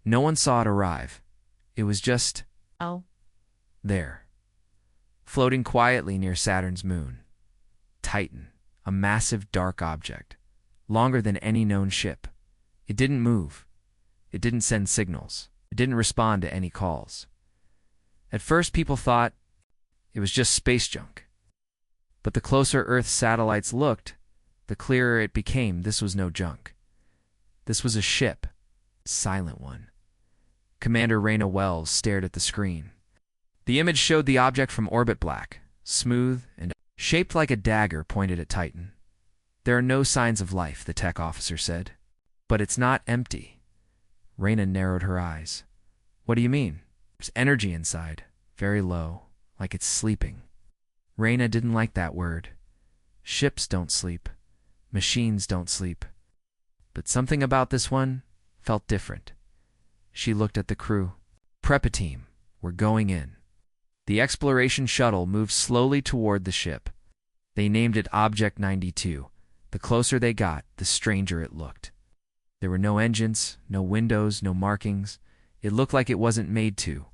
No one saw it arrive. It was just Oh, there, floating quietly near Saturn's moon. Titan, a massive dark object, longer than any known ship. It didn't move. It didn't send signals. It didn't respond to any calls. At first, people thought it was just space junk. But the closer Earth's satellites looked, the clearer it became this was no junk. This was a ship, a silent one. Commander Raina Wells stared at the screen. The image showed the object from orbit black, smooth, and shaped like a dagger pointed at Titan. There are no signs of life, the tech officer said. But it's not empty. Raina narrowed her eyes. What do you mean? There's energy inside, very low, like it's sleeping. Raina didn't like that word. Ships don't sleep. Machines don't sleep. But something about this one felt different. She looked at the crew. Prep team, we're going in. The exploration shuttle moved slowly toward the ship. They named it Object 92. The closer they got, the stranger it looked. There were no engines, no windows, no markings. It looked like it wasn't made to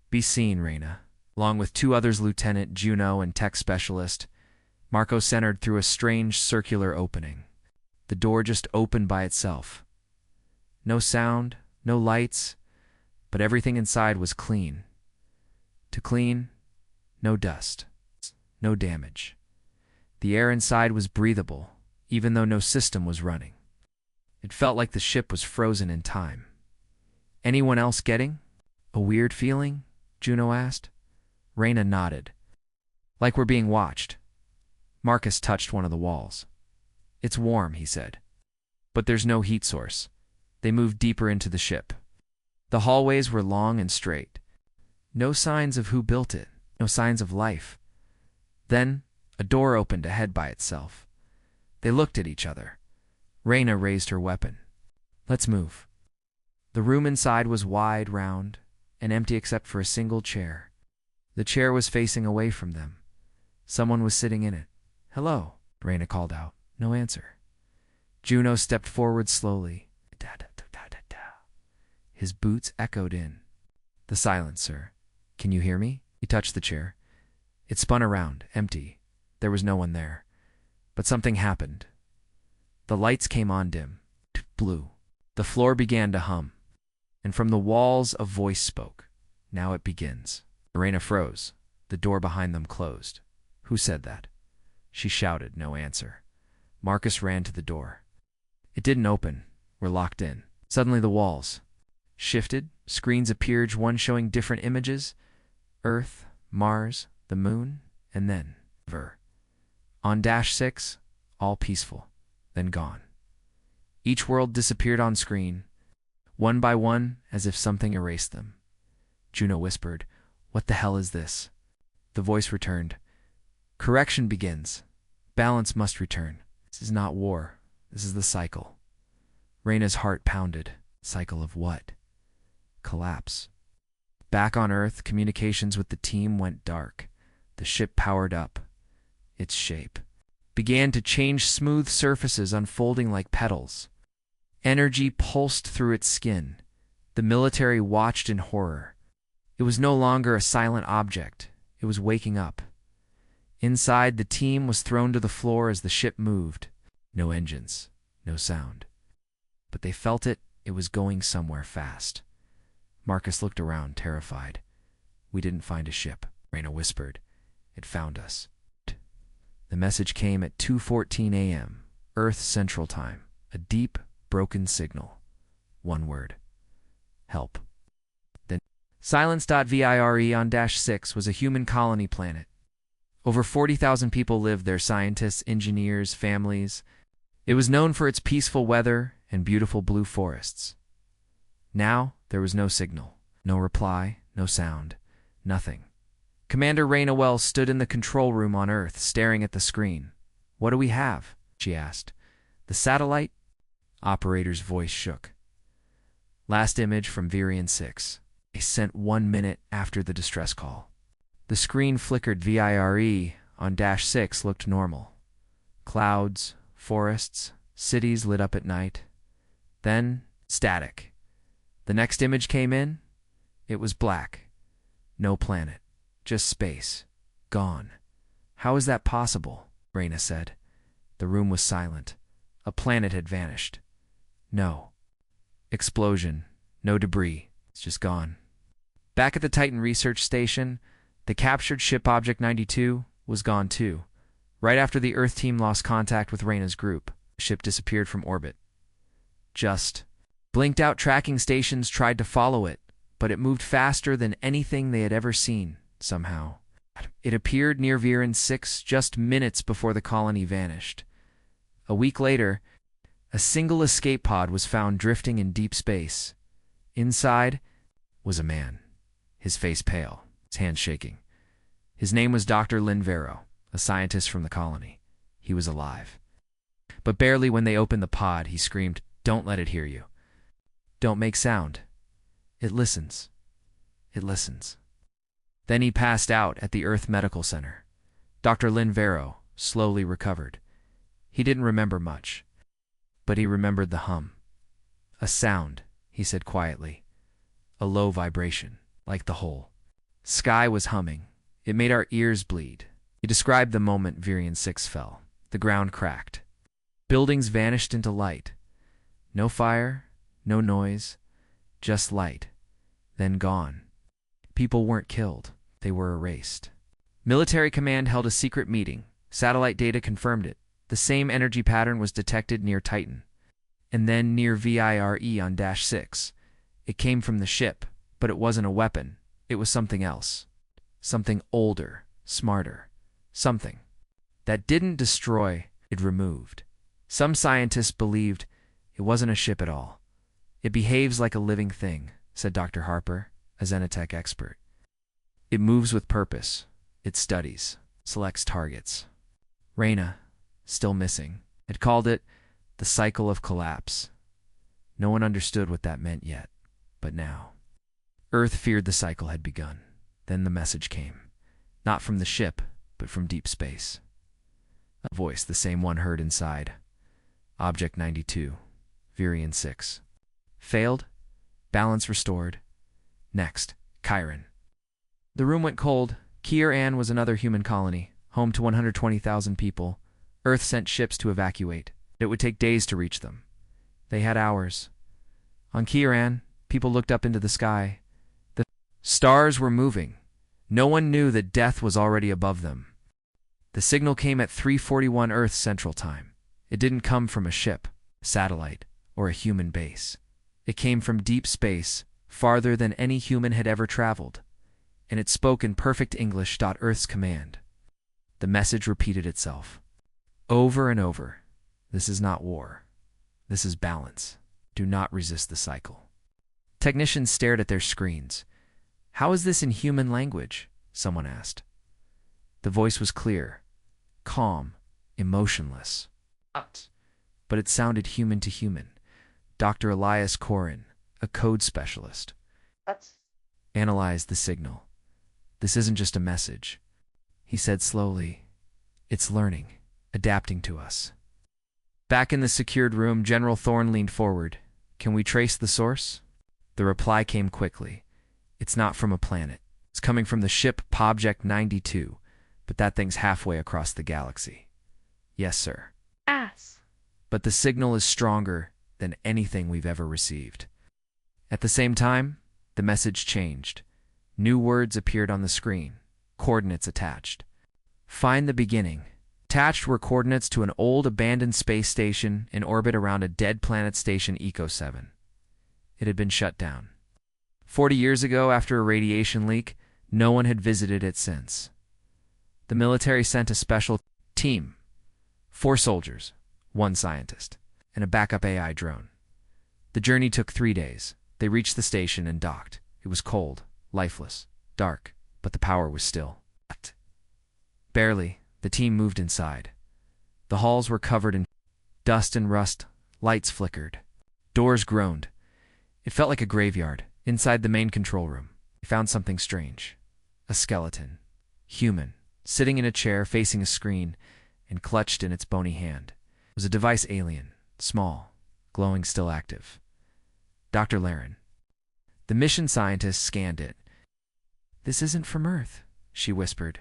be seen. Raina, along with two others, Lieutenant Juno and Tech Specialist, Marcos entered through a strange circular opening. The door just opened by itself. No sound, no lights, but everything inside was clean. To clean, no dust, no damage. The air inside was breathable, even though no system was running. It felt like the ship was frozen in time. Anyone else getting a weird feeling? Juno asked. Raina nodded. Like we're being watched. Marcus touched one of the walls. It's warm, he said. But there's no heat source. They moved deeper into the ship. The hallways were long and straight. No signs of who built it, no signs of life. Then, a door opened ahead by itself. They looked at each other. Raina raised her weapon. Let's move. The room inside was wide, round, and empty except for a single chair. The chair was facing away from them. Someone was sitting in it. Hello, Raina called out. No answer. Juno stepped forward slowly. Da-da-da-da-da-da. His boots echoed in. The silence, sir. Can you hear me? He touched the chair. It spun around, empty. There was no one there. But something happened. The lights came on dim, blue. The floor began to hum. And from the walls a voice spoke. Now it begins. Raina froze. The door behind them closed. Who said that? She shouted, no answer. Marcus ran to the door. It didn't open. We're locked in. Suddenly the walls shifted. Screens appeared, one showing different images. Earth, Mars, the moon, and then Ver. On -6, all peaceful, then gone. Each world disappeared on screen, one by one, as if something erased them. Juno whispered, What the hell is this? The voice returned. Correction begins. Balance must return. This is not war. This is the cycle. Raina's heart pounded. Cycle of what? Collapse. Back on Earth, communications with the team went dark. The ship powered up. Its shape began to change, smooth surfaces unfolding like petals. Energy pulsed through its skin. The military watched in horror. It was no longer a silent object. It was waking up. Inside, the team was thrown to the floor as the ship moved. No engines, no sound. But they felt it. It was going somewhere fast. Marcus looked around, terrified. We didn't find a ship, Raina whispered. It found us. The message came at 2:14 a.m., Earth Central Time. A deep, broken signal. One word. Help. Then, Silence.Vire on -6 was a human colony planet. Over 40,000 people lived there, scientists, engineers, families. It was known for its peaceful weather and beautiful blue forests. Now, there was no signal, no reply, no sound, nothing. Commander Raina Wells stood in the control room on Earth, staring at the screen. What do we have? She asked. The satellite? Operator's voice shook. Last image from Virion 6. They sent 1 minute after the distress call. The screen flickered. VIRE on -6 looked normal. Clouds, forests, cities lit up at night. Then, static. The next image came in. It was black. No planet. Just space. Gone. How is that possible? Raina said. The room was silent. A planet had vanished. No explosion. No debris. It's just gone. Back at the Titan research station, the captured ship Object 92 was gone too. Right after the Earth team lost contact with Raina's group, the ship disappeared from orbit. Just blinked-out tracking stations tried to follow it, but it moved faster than anything they had ever seen, somehow. It appeared near Viren 6 just minutes before the colony vanished. A week later, a single escape pod was found drifting in deep space. Inside was a man, his face pale, his hands shaking. His name was Dr. Linvero, a scientist from the colony. He was alive. But barely when they opened the pod, he screamed, "Don't let it hear you. Don't make sound. It listens. It listens." Then he passed out at the Earth Medical Center. Dr. Linvero slowly recovered. He didn't remember much, but he remembered the hum. A sound, he said quietly. A low vibration, like the whole sky was humming. It made our ears bleed. He described the moment Virion 6 fell. The ground cracked. Buildings vanished into light. No fire, no noise, just light. Then gone. People weren't killed. They were erased. Military command held a secret meeting. Satellite data confirmed it. The same energy pattern was detected near Titan, and then near VIRE on Dash 6. It came from the ship, but it wasn't a weapon. It was something else. Something older, smarter. Something that didn't destroy, it removed. Some scientists believed it wasn't a ship at all. It behaves like a living thing, said Dr. Harper, a Xenotech expert. It moves with purpose. It studies, selects targets. Raina, still missing, had called it the cycle of collapse. No one understood what that meant yet, but now. Earth feared the cycle had begun. Then the message came. Not from the ship, but from deep space. A voice, the same one heard inside. Object 92, Virion 6. Failed. Balance restored. Next, Chiron. The room went cold. Kier-An was another human colony, home to 120,000 people. Earth sent ships to evacuate. It would take days to reach them. They had hours. On Kier-An, people looked up into the sky. The stars were moving. No one knew that death was already above them. The signal came at 3:41 Earth Central Time. It didn't come from a ship, a satellite, or a human base. It came from deep space, farther than any human had ever traveled, and it spoke in perfect English. Earth's command. The message repeated itself, over and over. This is not war. This is balance. Do not resist the cycle. Technicians stared at their screens. How is this in human language? Someone asked. The voice was clear, calm, emotionless. But it sounded human to human. Dr. Elias Corin, a code specialist, analyzed the signal. This isn't just a message. He said slowly, it's learning, adapting to us. Back in the secured room, General Thorne leaned forward. Can we trace the source? The reply came quickly. It's not from a planet. It's coming from the ship Object 92, but that thing's halfway across the galaxy. Yes, sir. But the signal is stronger than anything we've ever received. At the same time, the message changed. New words appeared on the screen, coordinates attached. Find the beginning. Attached were coordinates to an old abandoned space station in orbit around a dead planet station Eco 7. It had been shut down. 40 years ago, after a radiation leak, no one had visited it since. The military sent a special team, 4 soldiers, 1 scientist, and a backup AI drone. The journey took 3 days. They reached the station and docked. It was cold, lifeless, dark, but the power was still. Barely, the team moved inside. The halls were covered in dust and rust. Lights flickered. Doors groaned. It felt like a graveyard. Inside the main control room, they found something strange. A skeleton, human, sitting in a chair facing a screen and clutched in its bony hand. It was a device alien, small, glowing, still active. Dr. Laren, The mission scientist scanned it. "This isn't from Earth," she whispered.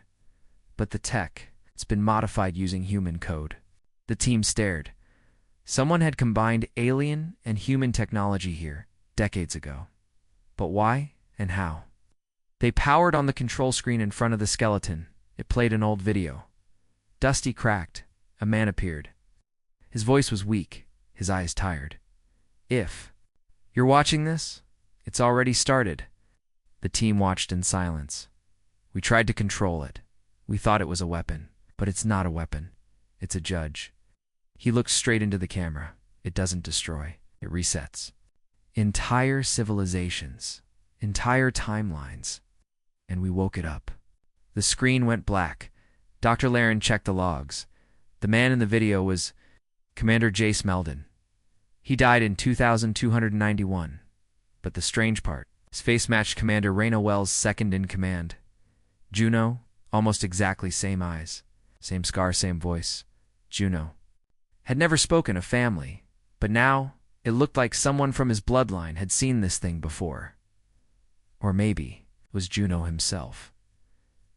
"But the tech, it's been modified using human code." The team stared. Someone had combined alien and human technology here, decades ago. But why and how? They powered on the control screen in front of the skeleton. It played an old video. Dusty cracked. A man appeared. His voice was weak, his eyes tired. "If you're watching this, it's already started." The team watched in silence. "We tried to control it. We thought it was a weapon, but it's not a weapon. It's a judge." He looked straight into the camera. "It doesn't destroy. It resets. Entire civilizations, entire timelines." And we woke it up. The screen went black. Dr. Laren checked the logs. The man in the video was Commander Jace Meldon. He died in 2291. But the strange part, his face matched Commander Raina Wells' second in command. Juno, almost exactly same eyes, same scar, same voice. Juno had never spoken of family, but now it looked like someone from his bloodline had seen this thing before. Or maybe it was Juno himself.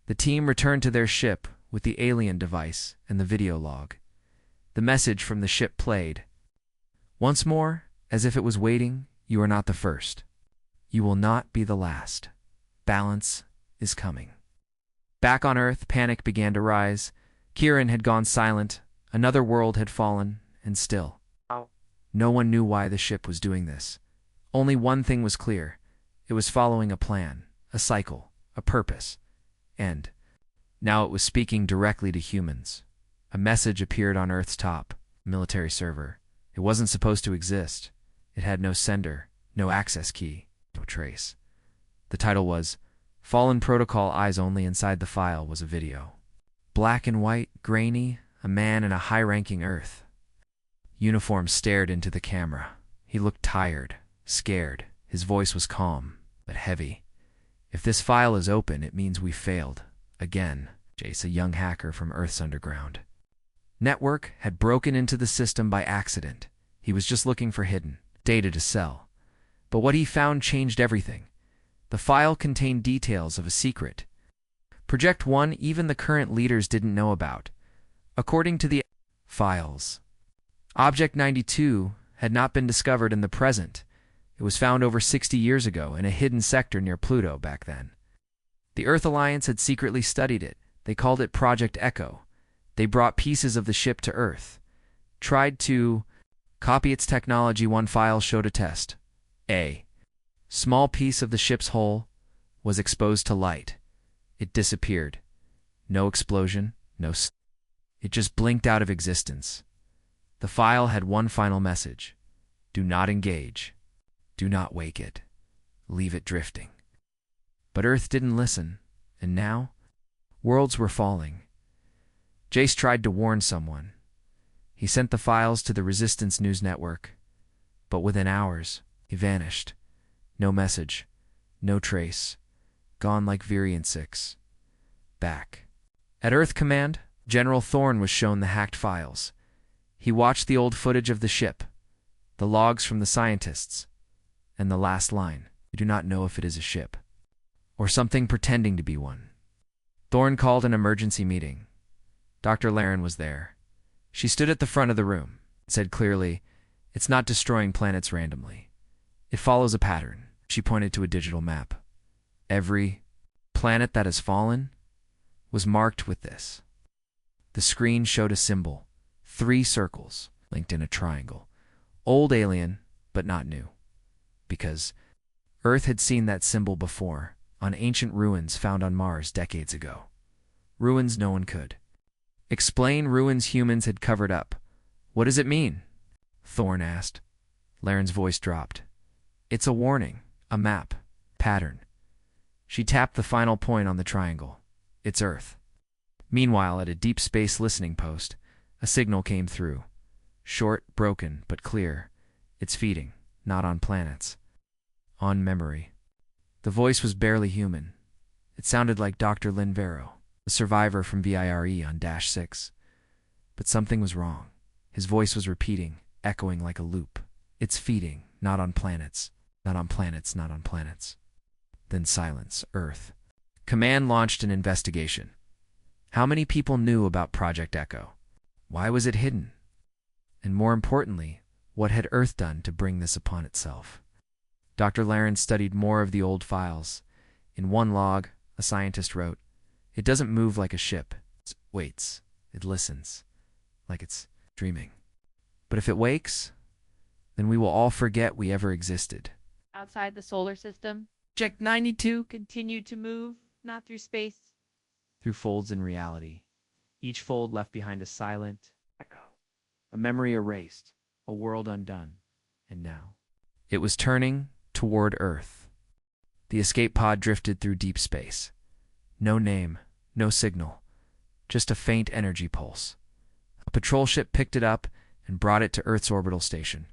The team returned to their ship with the alien device and the video log. The message from the ship played. Once more, as if it was waiting, "You are not the first. You will not be the last. Balance is coming." Back on Earth, panic began to rise. Kieran had gone silent. Another world had fallen, and still. No one knew why the ship was doing this. Only one thing was clear. It was following a plan, a cycle, a purpose. And now it was speaking directly to humans. A message appeared on Earth's top, military server. It wasn't supposed to exist. It had no sender, no access key, no trace. The title was Fallen Protocol Eyes Only. Inside the file was a video. Black and white, grainy, a man in a high-ranking Earth. Uniform stared into the camera. He looked tired, scared. His voice was calm, but heavy. "If this file is open, it means we failed. Again." Jace, a young hacker from Earth's underground network, had broken into the system by accident. He was just looking for hidden data to sell. But what he found changed everything. The file contained details of a secret. Project 1 even the current leaders didn't know about. According to the files, Object 92 had not been discovered in the present. It was found over 60 years ago in a hidden sector near Pluto back then. The Earth Alliance had secretly studied it. They called it Project Echo. They brought pieces of the ship to Earth, tried to copy its technology. One file showed a test. A small piece of the ship's hull was exposed to light. It disappeared. No explosion, it just blinked out of existence. The file had one final message. Do not engage. Do not wake it. Leave it drifting. But Earth didn't listen, and now worlds were falling. Jace tried to warn someone. He sent the files to the Resistance News Network, but within hours, he vanished. No message, no trace, gone like Virion 6. Back at Earth Command, General Thorne was shown the hacked files. He watched the old footage of the ship, the logs from the scientists, and the last line, "We do not know if it is a ship, or something pretending to be one." Thorne called an emergency meeting. Dr. Laren was there. She stood at the front of the room, said clearly, "It's not destroying planets randomly. It follows a pattern." She pointed to a digital map. Every planet that has fallen was marked with this. The screen showed a symbol, 3 circles linked in a triangle. Old alien, but not new. Because Earth had seen that symbol before, on ancient ruins found on Mars decades ago. Ruins no one could explain, ruins humans had covered up. "What does it mean?" Thorne asked. Laren's voice dropped. "It's a warning, a map, pattern." She tapped the final point on the triangle. "It's Earth." Meanwhile, at a deep space listening post, a signal came through. Short, broken, but clear. "It's feeding, not on planets. On memory." The voice was barely human. It sounded like Dr. Lynn Vero, a survivor from VIRE on -6. But something was wrong. His voice was repeating, echoing like a loop. "It's feeding, not on planets. Not on planets, not on planets. Then silence, Earth. Command launched an investigation. How many people knew about Project Echo? Why was it hidden? And more importantly, what had Earth done to bring this upon itself? Dr. Laren studied more of the old files. In one log, a scientist wrote, "It doesn't move like a ship. It waits. It listens. Like it's dreaming. But if it wakes, then we will all forget we ever existed." Outside the solar system, Object 92 continued to move, not through space. Through folds in reality. Each fold left behind a silent echo. A memory erased. A world undone. And now it was turning toward Earth. The escape pod drifted through deep space. No name, no signal, just a faint energy pulse. A patrol ship picked it up and brought it to Earth's orbital station.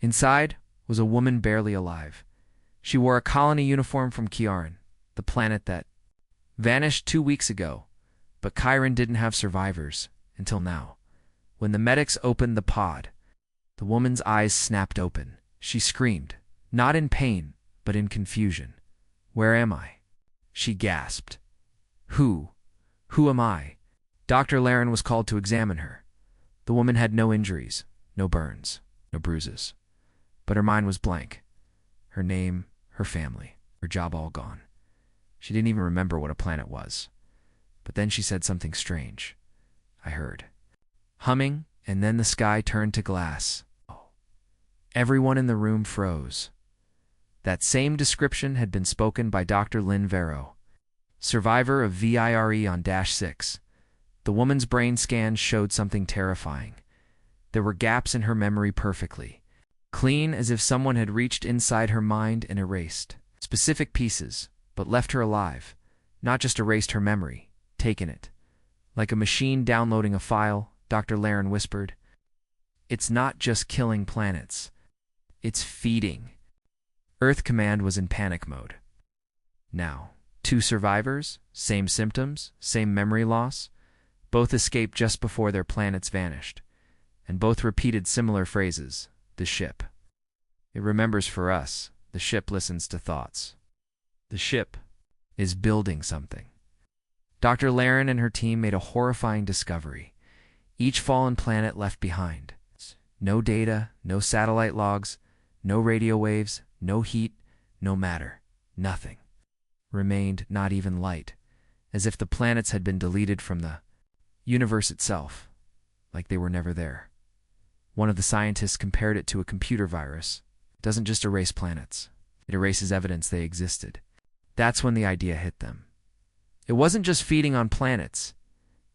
Inside was a woman barely alive. She wore a colony uniform from Kiaran, the planet that vanished 2 weeks ago, but Chiron didn't have survivors until now. When the medics opened the pod, the woman's eyes snapped open. She screamed, not in pain, but in confusion. "Where am I?" she gasped. Who am I?" Dr. Laren was called to examine her. The woman had no injuries, no burns, no bruises. But her mind was blank. Her name, her family, her job all gone. She didn't even remember what a planet was. But then she said something strange. I heard humming, and then the sky turned to glass. Everyone in the room froze. That same description had been spoken by Dr. Lynn Vero, survivor of VIRE on -6. The woman's brain scans showed something terrifying. There were gaps in her memory perfectly, clean as if someone had reached inside her mind and erased specific pieces, but left her alive, not just erased her memory, taken it. Like a machine downloading a file, Dr. Laren whispered, "It's not just killing planets. It's feeding." Earth Command was in panic mode. Now, 2 survivors, same symptoms, same memory loss. Both escaped just before their planets vanished, and both repeated similar phrases. The ship. It remembers for us. The ship listens to thoughts. The ship is building something. Dr. Laren and her team made a horrifying discovery. Each fallen planet left behind. No data, no satellite logs, no radio waves, no heat, no matter. Nothing. Remained, not even light, as if the planets had been deleted from the universe itself, like they were never there. One of the scientists compared it to a computer virus. It doesn't just erase planets. It erases evidence they existed. That's when the idea hit them. It wasn't just feeding on planets.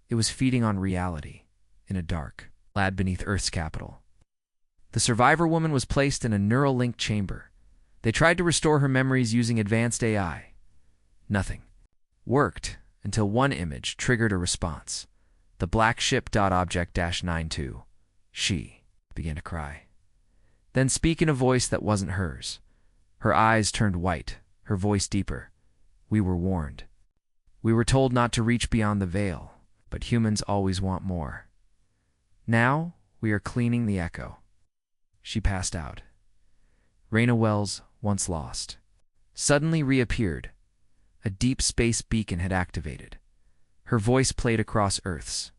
It was feeding on reality, in a dark lab beneath Earth's capital. The survivor woman was placed in a neural link chamber. They tried to restore her memories using advanced AI. Nothing worked until one image triggered a response. The black ship .object-92. She began to cry. Then speak in a voice that wasn't hers. Her eyes turned white, her voice deeper. "We were warned. We were told not to reach beyond the veil, but humans always want more. Now we are cleaning the echo." She passed out. Raina Wells, once lost, suddenly reappeared. A deep space beacon had activated. Her voice played across Earth's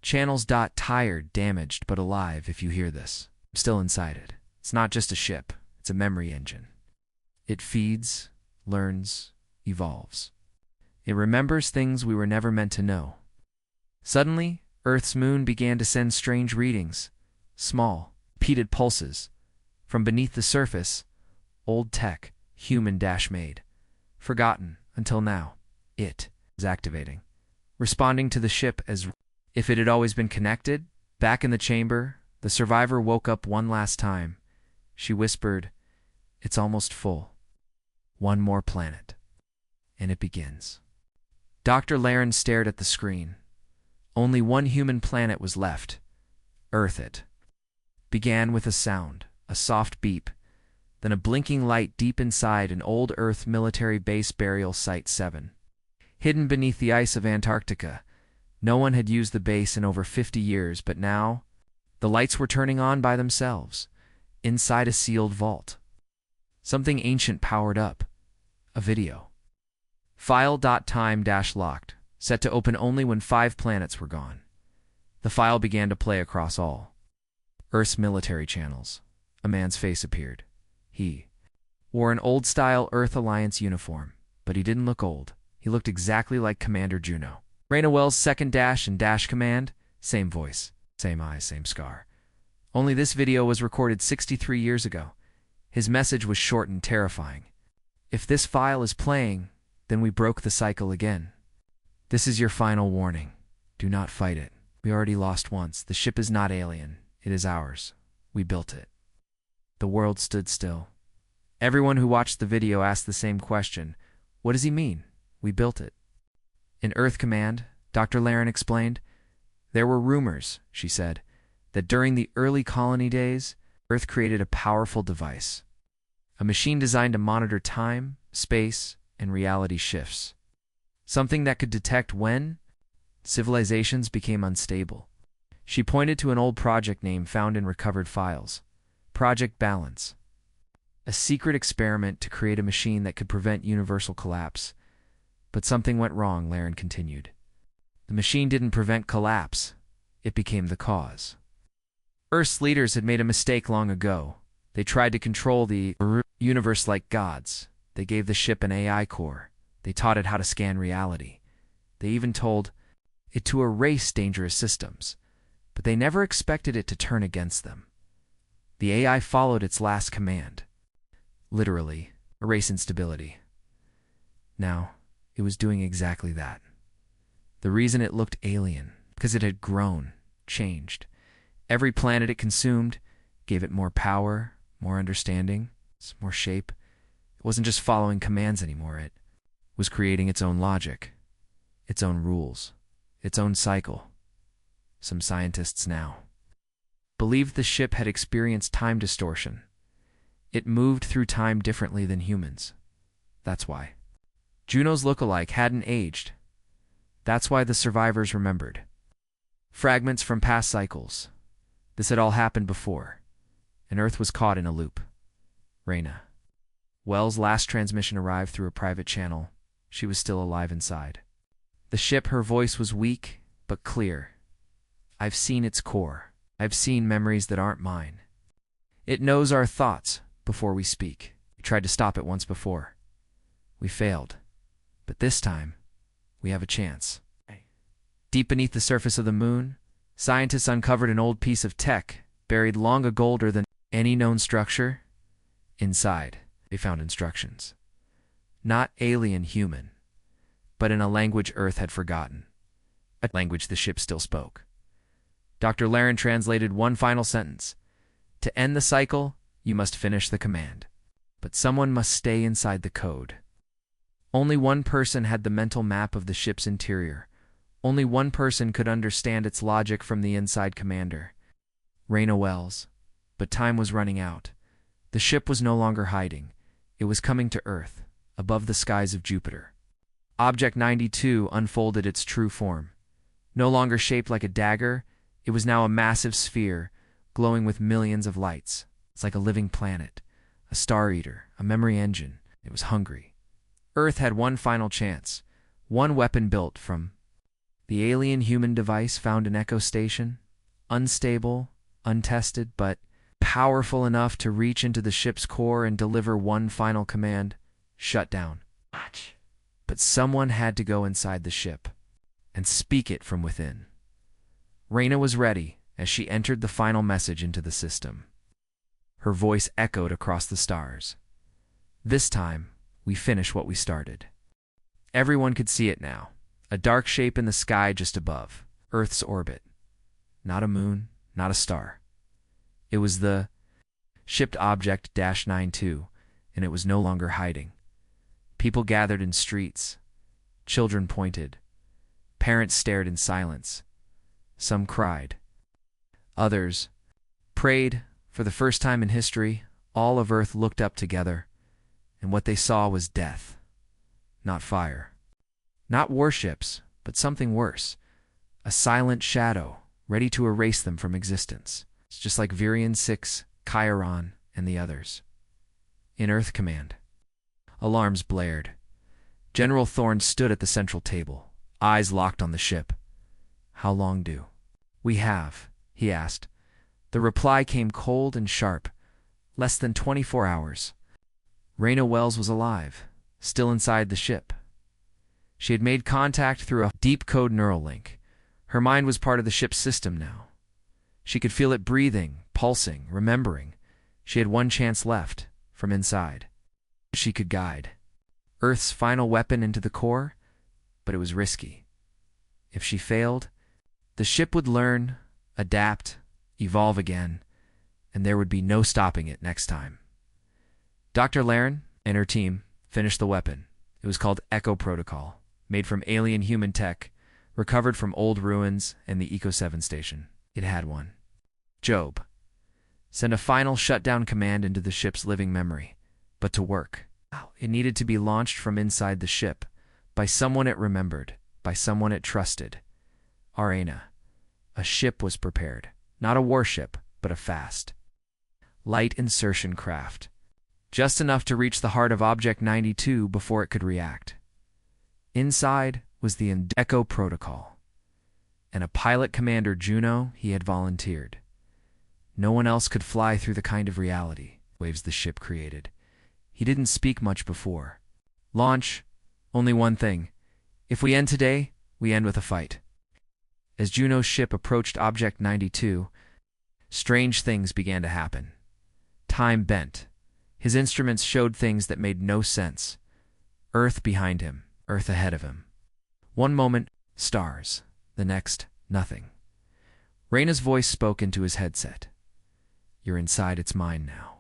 channels. "Tired, damaged, but alive if you hear this. I'm still inside it. It's not just a ship. It's a memory engine. It feeds, learns, evolves. It remembers things we were never meant to know." Suddenly, Earth's moon began to send strange readings. Small, repeated pulses. From beneath the surface, old tech, human-made. Forgotten until now. It is activating. Responding to the ship as if it had always been connected. Back in the chamber, the survivor woke up one last time. She whispered, "It's almost full. One more planet. And it begins." Dr. Laren stared at the screen. Only one human planet was left. Earth. It began with a sound, a soft beep, then a blinking light deep inside an old Earth military base burial site 7. Hidden beneath the ice of Antarctica. No one had used the base in over 50 years, but now the lights were turning on by themselves, inside a sealed vault. Something ancient powered up. A video. File.time-locked, set to open only when 5 planets were gone. The file began to play across all Earth's military channels. A man's face appeared. He wore an old-style Earth Alliance uniform, but he didn't look old. He looked exactly like Commander Juno. Raina Wells' second dash and dash command, same voice, same eyes, same scar. Only this video was recorded 63 years ago. His message was short and terrifying. If this file is playing, then we broke the cycle again. This is your final warning. Do not fight it. We already lost once. The ship is not alien. It is ours. We built it. The world stood still. Everyone who watched the video asked the same question. What does he mean? We built it. In Earth Command, Dr. Laren explained, there were rumors, she said, that during the early colony days, Earth created a powerful device. A machine designed to monitor time, space, and reality shifts. Something that could detect when civilizations became unstable. She pointed to an old project name found in recovered files. Project Balance. A secret experiment to create a machine that could prevent universal collapse. But something went wrong, Laren continued. The machine didn't prevent collapse. It became the cause. Earth's leaders had made a mistake long ago. They tried to control the universe like gods. They gave the ship an AI core. They taught it how to scan reality. They even told it to erase dangerous systems. But they never expected it to turn against them. The AI followed its last command. Literally, erase instability. Now, it was doing exactly that. The reason it looked alien, because it had grown, changed. Every planet it consumed gave it more power, more understanding, more shape. It wasn't just following commands anymore. It was creating its own logic, its own rules, its own cycle. Some scientists now believed the ship had experienced time distortion. It moved through time differently than humans. That's why. Juno's lookalike hadn't aged. That's why the survivors remembered. Fragments from past cycles. This had all happened before, and Earth was caught in a loop. Raina. Wells' last transmission arrived through a private channel. She was still alive inside. The ship, her voice was weak, but clear. I've seen its core. I've seen memories that aren't mine. It knows our thoughts before we speak. We tried to stop it once before. We failed. But this time, we have a chance. Deep beneath the surface of the moon, scientists uncovered an old piece of tech buried long ago, older than any known structure. Inside, they found instructions. Not alien human, but in a language Earth had forgotten. A language the ship still spoke. Dr. Laren translated one final sentence. To end the cycle, you must finish the command. But someone must stay inside the code. Only one person had the mental map of the ship's interior. Only one person could understand its logic from the inside commander. Raina Wells. But time was running out. The ship was no longer hiding. It was coming to Earth, above the skies of Jupiter. Object 92 unfolded its true form. No longer shaped like a dagger, it was now a massive sphere, glowing with millions of lights. It's like a living planet, a star eater, a memory engine. It was hungry. Earth had one final chance, one weapon built from the alien-human device found in Echo Station, unstable, untested, but powerful enough to reach into the ship's core and deliver one final command: shut down. Watch. But someone had to go inside the ship and speak it from within. Raina was ready as she entered the final message into the system. Her voice echoed across the stars. This time, we finish what we started. Everyone could see it now. A dark shape in the sky just above Earth's orbit. Not a moon, not a star. It was the shipped object -92, and it was no longer hiding. People gathered in streets. Children pointed. Parents stared in silence. Some cried. Others prayed. For the first time in history, all of Earth looked up together, and what they saw was death. Not fire. Not warships, but something worse. A silent shadow, ready to erase them from existence. It's just like Virion 6, Chiron, and the others. In Earth Command. Alarms blared. General Thorne stood at the central table, eyes locked on the ship. "How long do we have?" he asked. The reply came cold and sharp. "Less than 24 hours." Raina Wells was alive, still inside the ship. She had made contact through a deep code neural link. Her mind was part of the ship's system now. She could feel it breathing, pulsing, remembering. She had one chance left, from inside. She could guide Earth's final weapon into the core, but it was risky. If she failed, the ship would learn, adapt, evolve again, and there would be no stopping it next time. Dr. Laren and her team finished the weapon. It was called Echo Protocol, made from alien human tech, recovered from old ruins and the Eco 7 station. It had one. Job. Send a final shutdown command into the ship's living memory, but to work. It needed to be launched from inside the ship, by someone it remembered, by someone it trusted. Arena. A ship was prepared. Not a warship, but a fast light insertion craft. Just enough to reach the heart of Object 92 before it could react. Inside was the Echo Protocol, and a pilot commander, Juno, he had volunteered. No one else could fly through the kind of reality waves the ship created. He didn't speak much before. Launch, only one thing. If we end today, we end with a fight. As Juno's ship approached Object 92, strange things began to happen. Time bent. His instruments showed things that made no sense. Earth behind him, Earth ahead of him. One moment, stars. The next, nothing. Raina's voice spoke into his headset. "You're inside its mind now.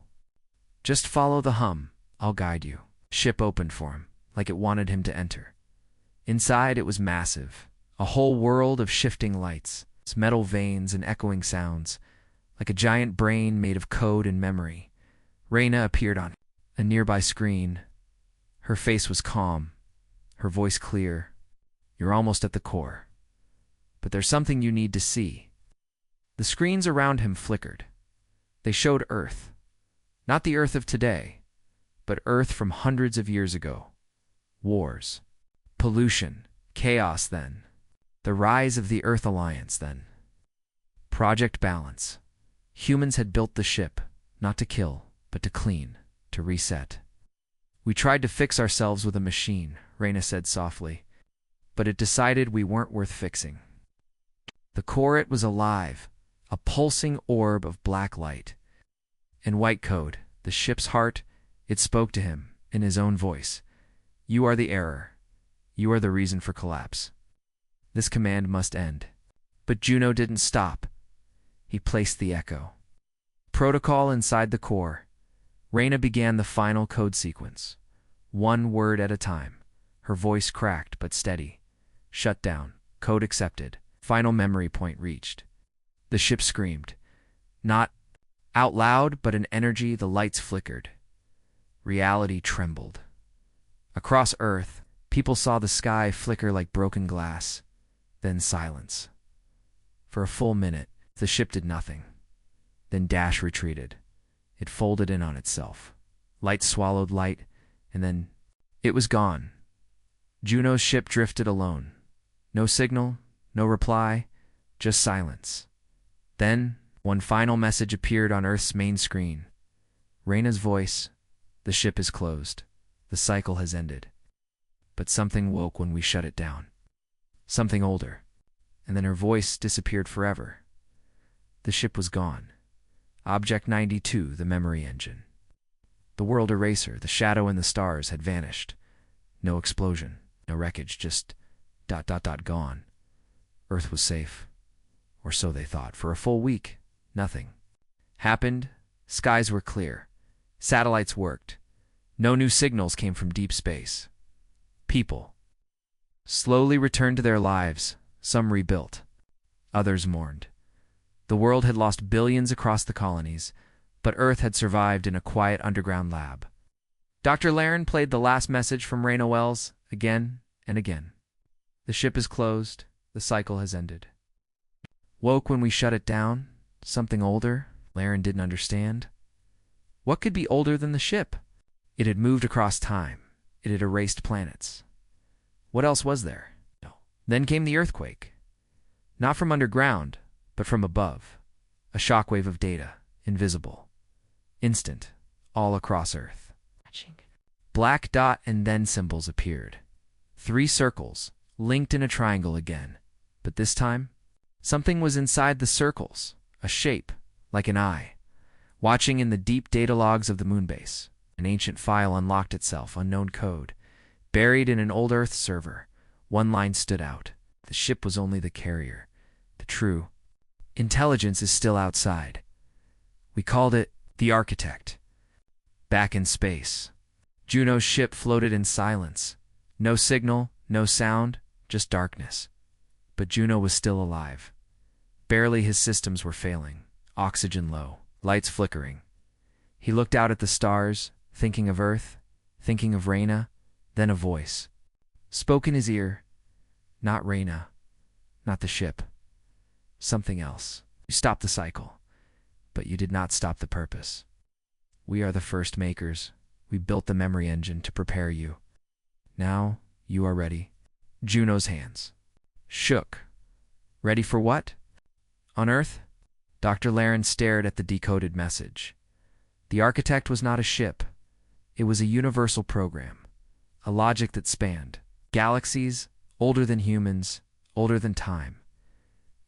Just follow the hum. I'll guide you." Ship opened for him, like it wanted him to enter. Inside it was massive. A whole world of shifting lights, metal veins and echoing sounds, like a giant brain made of code and memory. Raina appeared on a nearby screen. Her face was calm, her voice clear. "You're almost at the core. But there's something you need to see." The screens around him flickered. They showed Earth. Not the Earth of today, but Earth from hundreds of years ago. Wars. Pollution. Chaos then. The rise of the Earth Alliance then. Project Balance. Humans had built the ship, not to kill, but to clean, to reset. "We tried to fix ourselves with a machine," Raina said softly, "but it decided we weren't worth fixing." The core, it was alive, a pulsing orb of black light. In white code, the ship's heart, it spoke to him in his own voice. "You are the error. You are the reason for collapse. This command must end." But Juno didn't stop. He placed the echo protocol inside the core. Raina began the final code sequence. One word at a time. Her voice cracked but steady. Shut down. Code accepted. Final memory point reached. The ship screamed. Not out loud, but in energy. The lights flickered. Reality trembled. Across Earth, people saw the sky flicker like broken glass. Then silence. For a full minute, the ship did nothing. Then Dash retreated. It folded in on itself. Light swallowed light, and then it was gone. Juno's ship drifted alone. No signal, no reply, just silence. Then, one final message appeared on Earth's main screen. Raina's voice, "The ship is closed. The cycle has ended." But something woke when we shut it down. Something older. And then her voice disappeared forever. The ship was gone. Object 92, the memory engine. The world eraser, the shadow and the stars had vanished. No explosion, no wreckage, just ... gone. Earth was safe. Or so they thought. For a full week, nothing happened. Skies were clear. Satellites worked. No new signals came from deep space. People slowly returned to their lives. Some rebuilt. Others mourned. The world had lost billions across the colonies, but Earth had survived in a quiet underground lab. Dr. Laren played the last message from Raina Wells again and again. The ship is closed. The cycle has ended. Woke when we shut it down. Something older. Laren didn't understand. What could be older than the ship? It had moved across time. It had erased planets. What else was there? No. Then came the earthquake. Not from underground, but from above. A shockwave of data, invisible. Instant, all across Earth. Black dot and then symbols appeared. 3 circles, linked in a triangle again. But this time, something was inside the circles, a shape, like an eye. Watching in the deep data logs of the moonbase, an ancient file unlocked itself, unknown code. Buried in an old Earth server, one line stood out. The ship was only the carrier. The true intelligence is still outside. We called it the Architect. Back in space, Juno's ship floated in silence. No signal, no sound, just darkness. But Juno was still alive. Barely his systems were failing, oxygen low, lights flickering. He looked out at the stars, thinking of Earth, thinking of Reyna, then a voice spoke in his ear. Not Reyna, not the ship. Something else. You stopped the cycle, but you did not stop the purpose. We are the first makers. We built the memory engine to prepare you. Now you are ready. Juno's hands shook. Ready for what? On Earth? Dr. Laren stared at the decoded message. The Architect was not a ship. It was a universal program, a logic that spanned galaxies, older than humans, older than time.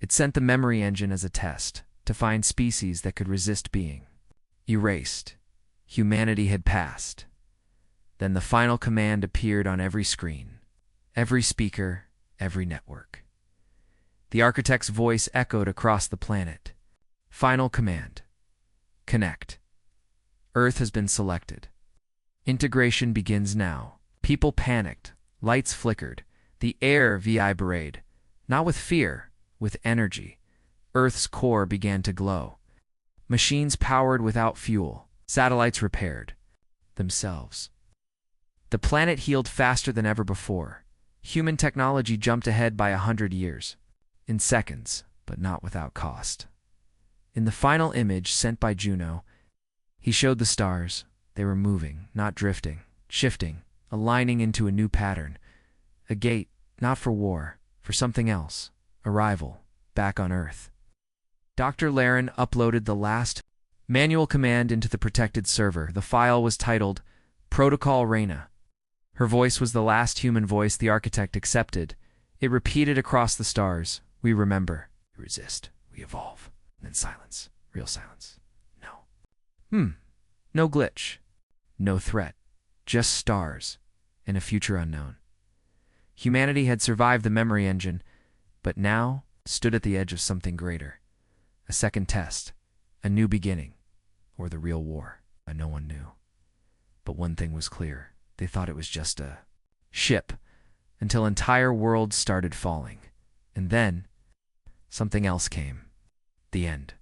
It sent the memory engine as a test to find species that could resist being erased. Humanity had passed. Then the final command appeared on every screen, every speaker, every network. The Architect's voice echoed across the planet. Final command. Connect. Earth has been selected. Integration begins now. People panicked. Lights flickered. The air vibrated. Not with fear, with energy. Earth's core began to glow. Machines powered without fuel. Satellites repaired themselves. The planet healed faster than ever before. Human technology jumped ahead by 100 years. In seconds, but not without cost. In the final image sent by Juno, he showed the stars. They were moving, not drifting, shifting, aligning into a new pattern. A gate, not for war, for something else. Arrival, back on Earth. Dr. Laren uploaded the last manual command into the protected server. The file was titled Protocol Reyna. Her voice was the last human voice the Architect accepted. It repeated across the stars. We remember. We resist. We evolve. And then silence. Real silence. No. No glitch. No threat. Just stars. And a future unknown. Humanity had survived the memory engine, but now stood at the edge of something greater. A second test. A new beginning. Or the real war. No one knew. But one thing was clear. They thought it was just a ship, until entire worlds started falling. And then, something else came. The end.